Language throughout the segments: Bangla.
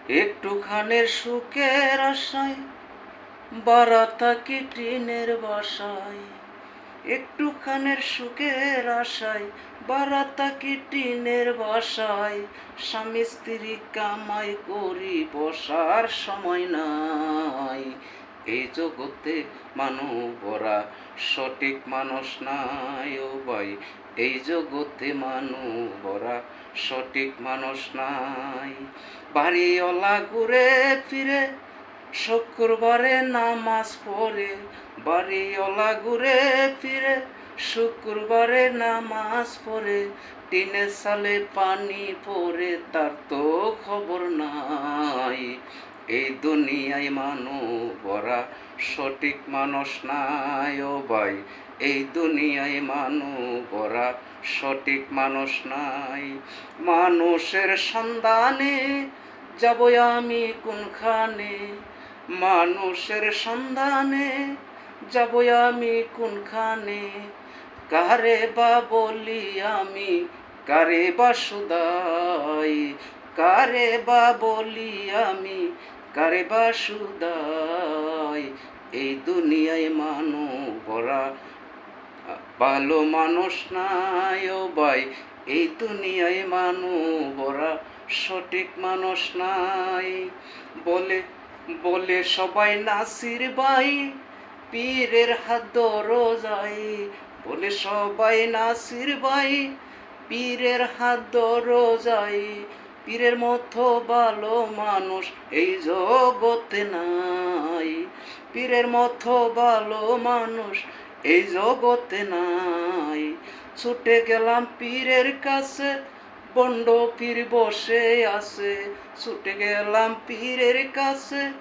একটুখানের সুখের আশায় বারা থাকি টিনের বাসায়। একটুখানের সুখের আশায় বারা থাকি টিনের বাসায়। স্বামী স্ত্রী কামাই করি বসার সময় নাই। এই জগতে মানবরা সঠিক মানুষ নাই ও ভাই। এই জগতে মানবরা সঠিক মানুষ নাই। বাড়িওয়ালা ঘুরে ফিরে শুক্রবারে নামাজ পড়ে। বাড়িওয়ালা ঘুরে ফিরে শুক্রবারে নামাজ পড়ে। টিনের সালে পানি পড়ে তার তো খবর নাই। এই দুনিয়ায় মানবরা সঠিক মানুষ নাই ও ভাই। এই দুনিয়ায় মানবরা সঠিক মানুষ নাই। মানুষের সন্ধানে যাবো আমি কোনখানে। মানুষের সন্ধানে যাবো আমি কোনখানে। কারে বা বলি আমি, কারে বা সুদাই। কারে বা বলি আমি, কারে বা সুদাই। এই দুনিয়ায় মানবরা ভালো মানুষ নাই ও ভাই। এই দুনিয়ায় মানবরা সঠিক মানুষ নাই। বলে বলে সবাই নাসির ভাই, পীরের হাত ধরো যাই। বলে সবাই নাসির ভাই, পীরের হাত ধরো যাই। পীরের মতো ভালো মানুষ এই জগতে নাই। পীরের মতো ভালো মানুষ এই জগতে নাই। ছুটে গেলাম পীরের কাছে, বন্ড পীর বসে আছে। ছুটে গেলাম পীরের কাছে,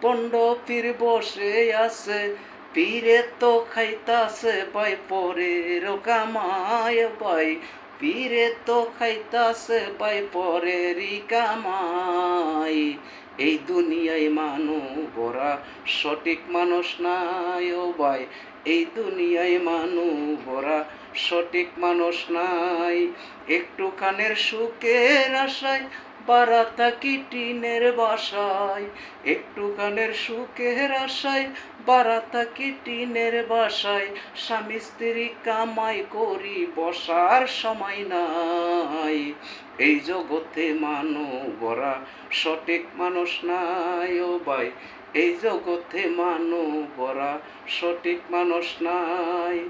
বন্ড পীর বসে আছে। পীরে তো খাইতাছে ভাই পরের কামায় ভাই। পীরে তো খাইতাছে ভাই পরেরই কামাই। এই দুনিয়ায় মানবরা সঠিক মানুষ নাই ও ভাই। এই দুনিয়ায় মানবরা সঠিক মানুষ নাই। একটুখানের সুখের আশায় বারা থাকি টিনের বাসায়। একটুখানের সুখের আশায় বারা থাকি টিনের বাসায়। স্বামী স্ত্রী কামাই করি বসার সময় নাই। এই জগতে মানবরা সঠিক মানুষ নাই ও ভাই। এই জগতে মানবরা সঠিক মানুষ নাই।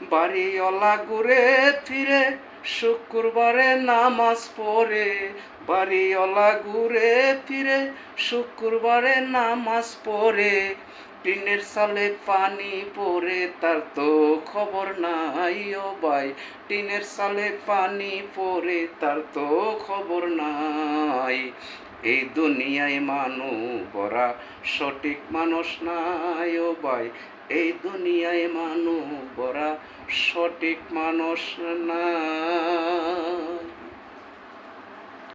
বাড়িওয়ালা ঘুরে ফিরে শুক্রবারে নামাজ পড়ে। বাড়িওয়ালা ঘুরে ফিরে শুক্রবারে নামাজ পড়ে। টিনের সালে পানি পড়ে তার তো খবর নাই ও ভাই। টিনের সালে পানি পড়ে তার তো খবর নাই। এই দুনিয়ায় মানবরা সঠিক মানুষ নাই ও ভাই। এই দুনিয়ায় মানবরা সঠিক মানুষ নাই।